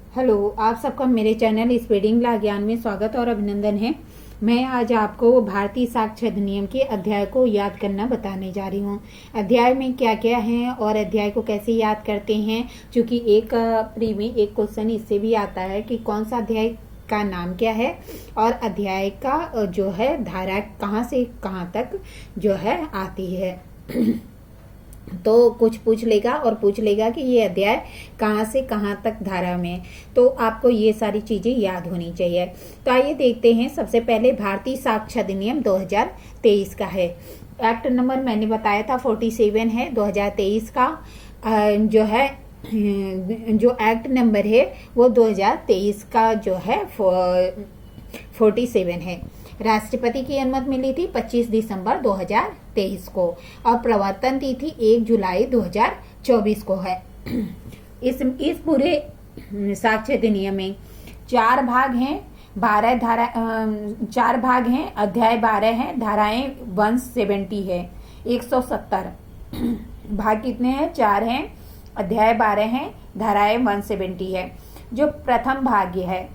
Hello, आप सबका मेरे चैनल स्पीडिंग ला ज्ञान में स्वागत और अभिनंदन है। मैं आज आपको भारतीय साक्ष्य अधिनियम के अध्याय को याद करना बताने जा रही हूँ। अध्याय में क्या क्या है और अध्याय को कैसे याद करते हैं, क्योंकि एक प्री में एक क्वेश्चन इससे भी आता है कि कौन सा अध्याय का नाम क्या है और अध्याय का जो है धारा कहाँ से कहाँ तक जो है आती है। तो कुछ पूछ लेगा और पूछ लेगा कि ये अध्याय कहाँ से कहाँ तक धारा में, तो आपको ये सारी चीजें याद होनी चाहिए। तो आइए देखते हैं। सबसे पहले भारतीय साक्ष्य अधिनियम 2023 का है। एक्ट नंबर मैंने बताया था 47 है 2023 का। जो है जो एक्ट नंबर है वो 2023 का जो है 47 है। राष्ट्रपति की अनुमति मिली थी 25 दिसंबर 2023 को और प्रवर्तन तिथि 1 जुलाई 2024 को है। इस पूरे साक्ष्य अधिनियम में 4 भाग हैं, 4 भाग हैं, अध्याय 12 हैं, धाराएं 170 है, 170 भाग कितने हैं? 4 हैं, अध्याय 12 हैं, धाराएं 170 है। जो प्रथम भाग है,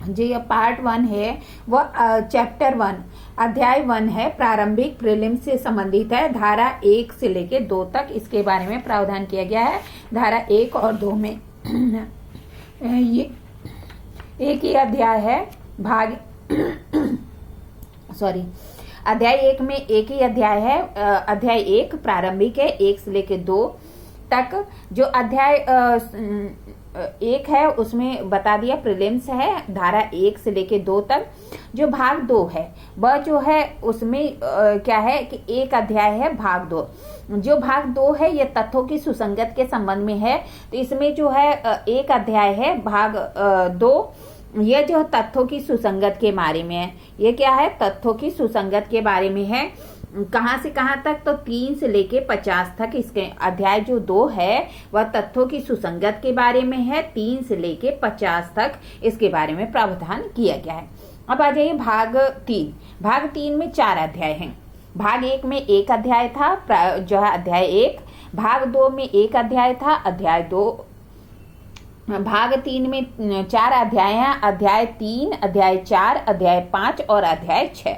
जो ये पार्ट 1 है, वह चैप्टर 1 अध्याय 1 है, प्रारंभिक प्रीलिम से संबंधित है। धारा 1 से लेके 2 तक इसके बारे में प्रावधान किया गया है। धारा 1 और 2 में ये एक ही अध्याय है। भाग सॉरी अध्याय 1 में एक ही अध्याय है। अध्याय 1 प्रारंभिक है, 1 से लेके 2 तक। जो अध्याय 1 है उसमें बता दिया प्रीलिम्स है, धारा 1 से लेके 2 तक। जो भाग 2 है वह जो है उसमें क्या है कि एक अध्याय है भाग 2। जो भाग 2 है ये तथ्यों की सुसंगत के संबंध में है। तो इसमें जो है एक अध्याय है भाग 2, ये जो तथ्यों की सुसंगत के बारे में है। ये क्या है? तथ्यों की सुसंगत के बारे में है। कहाँ से कहाँ तक? तो 3 से लेके 50 तक इसके अध्याय जो 2 है वह तथ्यों की सुसंगत के बारे में है। 3 से लेके 50 तक इसके बारे में प्रावधान किया गया है। अब आ जाइए भाग 3। भाग 3 में 4 अध्याय हैं। भाग 1 में एक अध्याय था, जो है अध्याय 1। भाग 2 में एक अध्याय था, अध्याय 2। भाग 3 में 4 अध्याय हैं, अध्याय 3, अध्याय 4, अध्याय 5 और अध्याय 6।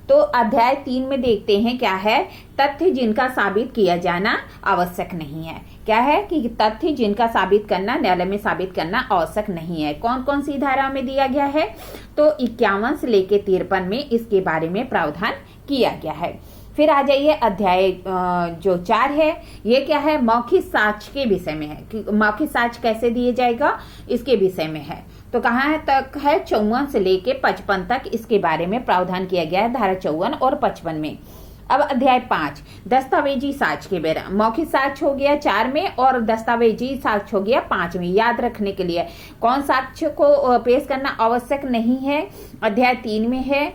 तो अध्याय 3 में देखते हैं क्या है? तथ्य जिनका साबित किया जाना आवश्यक नहीं है। क्या है कि तथ्य जिनका साबित करना, न्यायालय में साबित करना आवश्यक नहीं है। कौन कौन सी धारा में दिया गया है? तो 51 से लेके 53 में इसके बारे में प्रावधान किया गया है। फिर आ जाइए अध्याय जो 4 है, ये क्या है? मौखिक साक्ष्य के विषय में है कि मौखिक साक्ष्य कैसे दिए जाएगा इसके विषय में है। तो कहाँ तक है? 54 से लेके 55 तक इसके बारे में प्रावधान किया गया है, धारा 54 और 55 में। अब अध्याय 5 दस्तावेजी साक्ष्य के बारे में। मौखिक साक्ष्य हो गया 4 में और दस्तावेजी साक्ष्य हो गया 5 में। याद रखने के लिए कौन साक्ष्य को पेश करना आवश्यक नहीं है? अध्याय 3 में है।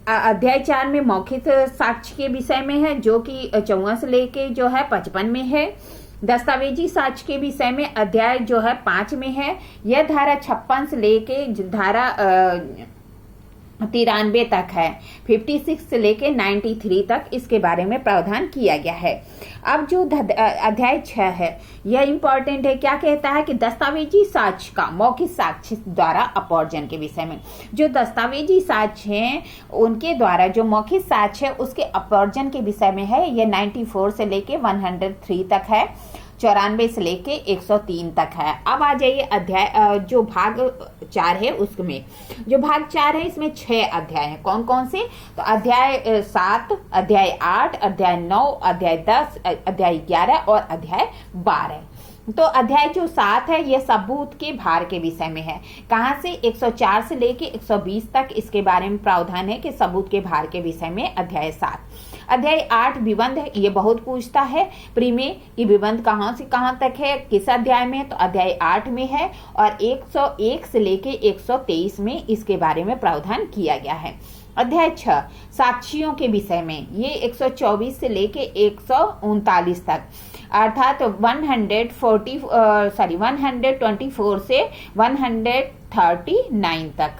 अध्याय 4 में मौखिक साक्ष्य के विषय में है, जो कि 54 से लेके जो है 55 में है। दस्तावेजी साक्ष्य के विषय में अध्याय जो है 5 में है। यह धारा 56 से लेके धारा 93 तक है। 56 से लेके 93 तक इसके बारे में प्रावधान किया गया है। अब जो अध्याय 6 है यह इंपॉर्टेंट है। क्या कहता है कि दस्तावेजी साक्ष्य का मौखिक साक्ष्य द्वारा अपवर्जन के विषय में। जो दस्तावेजी साक्ष्य हैं उनके द्वारा जो मौखिक साक्ष्य है उसके अपवर्जन के विषय में है। यह 94 से लेके 103 तक है, 94 से लेके 103 तक है। अब आ जाइए अध्याय जो भाग 4 है उसमें। जो भाग 4 है इसमें 6 अध्याय हैं। कौन कौन से? तो अध्याय 7, अध्याय 8, अध्याय 9, अध्याय 10, अध्याय 11 और अध्याय 12। तो अध्याय जो 7 है यह सबूत के भार के विषय में है। कहाँ से? 104 से लेके 120 तक इसके बारे में प्रावधान है कि सबूत के भार के विषय में अध्याय 7। अध्याय 8 विबंध है। ये बहुत पूछता है प्री में कि विबंध कहाँ से कहाँ तक है, किस अध्याय में? तो अध्याय 8 में है और 101 से लेके 123 में इसके बारे में प्रावधान किया गया है। अध्याय 6 साक्षियों के विषय में, ये 124 से लेके 139 तक, अर्थात 124 से 139 तक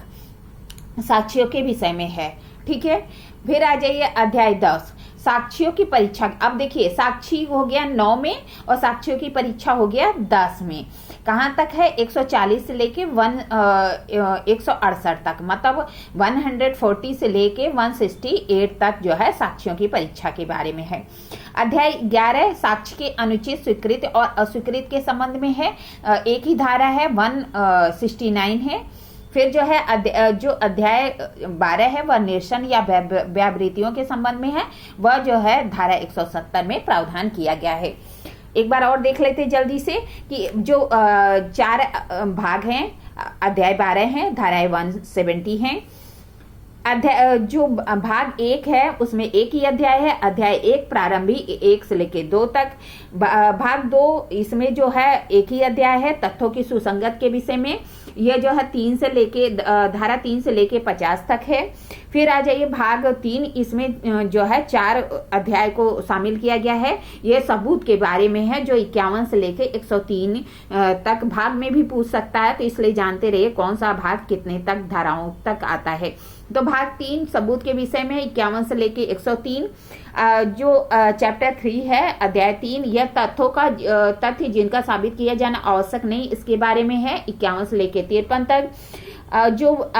साक्षियों के विषय में है। ठीक है। फिर आ जाइए अध्याय 10 साक्षियों की परीक्षा, अब देखिए साक्षी हो गया 9 में और साक्षियों की परीक्षा हो गया 10 में। कहाँ तक है? 140 से लेके 168 तक, मतलब 140 से लेके 168 तक जो है साक्षियों की परीक्षा के बारे में है। अध्याय 11 साक्ष्य के अनुचित स्वीकृत और अस्वीकृत के संबंध में है। एक ही धारा है, 169 है। फिर जो है जो अध्याय 12 है वह निरसन या व्यावृत्तियों के संबंध में है, वह जो है धारा 170 में प्रावधान किया गया है। एक बार और देख लेते जल्दी से कि जो 4 भाग हैं, अध्याय 12 हैं, धाराएं 170 हैं। अध्याय जो भाग 1 है उसमें एक ही अध्याय है, अध्याय 1 प्रारंभिक 1 से लेके 2 तक। भाग 2 इसमें जो है एक ही अध्याय है, तथ्यों की सुसंगत के विषय में, यह जो है 3 से लेके धारा 3 से लेके 50 तक है। फिर आ जाइए भाग 3, इसमें जो है 4 अध्याय को शामिल किया गया है, यह सबूत के बारे में है, जो 51 से लेके 103 तक। भाग में भी पूछ सकता है, तो इसलिए जानते रहिए कौन सा भाग कितने तक धाराओं तक आता है। तो भाग 3 सबूत के विषय में 51 से लेके 103। जो चैप्टर 3 है, अध्याय 3, यह तथ्य जिनका साबित किया जाना आवश्यक नहीं, इसके बारे में है, 51 से लेके 53 तक। जो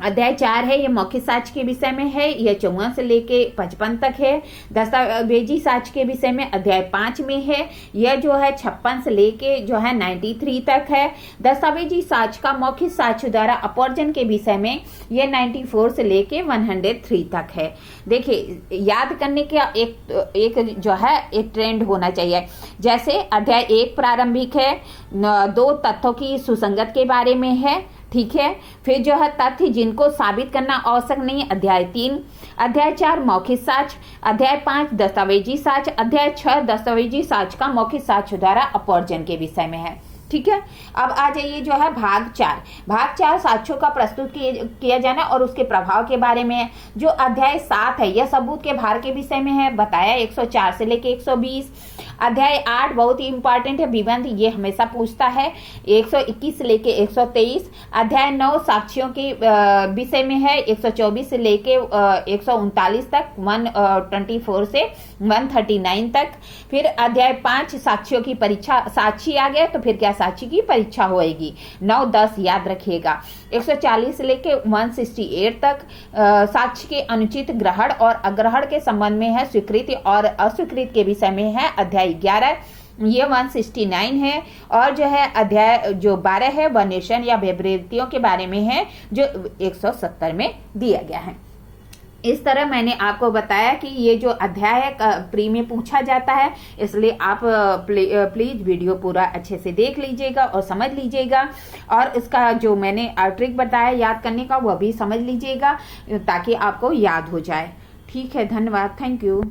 अध्याय 4 है, ये मौखिक साक्ष्य के विषय में है, यह 54 से लेके 55 तक है। दस्तावेजी साक्ष्य के विषय में अध्याय 5 में है, यह जो है 56 से लेके जो है 93 तक है। दस्तावेजी साक्ष्य का मौखिक साक्ष्य द्वारा अपवर्जन के विषय में यह 94 से लेके 103 तक है। देखिए, याद करने का एक जो है एक ट्रेंड होना चाहिए। जैसे अध्याय 1 प्रारंभिक है, 2 तथ्यों की सुसंगत के बारे में है, ठीक है। फिर जो है तथ्य जिनको साबित करना आवश्यक नहीं, अध्याय 3। अध्याय 4 मौखिक साक्ष्य, अध्याय 5 दस्तावेजी साक्ष्य, अध्याय 6 दस्तावेजी साक्ष्य का मौखिक साक्ष्य द्वारा अपवर्जन के विषय में है, ठीक है। अब आ जाइए जो है भाग 4। भाग 4 साक्ष्यों का प्रस्तुत किया जाना और उसके प्रभाव के बारे में है। जो अध्याय 7 है, यह सबूत के भार के विषय में है, बताया 104 से लेके 120। अध्याय 8 बहुत ही इंपॉर्टेंट है, विबंध, ये हमेशा पूछता है, 121 से लेके 123। अध्याय 9 साक्ष्यों के विषय में है, 124 से लेके 139 तक, 124 से 139 तक। फिर अध्याय 5 साक्ष्यों की परीक्षा, साक्षी आ गया तो फिर क्या साक्षी की परीक्षा होएगी, 9, 10 याद रखिएगा। 140 से लेके 168 तक साक्ष्य के अनुचित ग्रहण और अग्रहण के संबंध में है, स्वीकृति और अस्वीकृति के विषय में है, अध्याय 11, ये 169 है। और जो है अध्याय जो 12 है वह निरसन या व्यावृत्तियों के बारे में है, जो 170 में दिया गया है। इस तरह मैंने आपको बताया कि ये जो अध्याय है प्री में पूछा जाता है, इसलिए आप प्लीज वीडियो पूरा अच्छे से देख लीजिएगा और समझ लीजिएगा, और इसका जो मैंने ट्रिक बताया याद करने का वह भी समझ लीजिएगा ताकि आपको याद हो जाए। ठीक है, धन्यवाद, थैंक यू।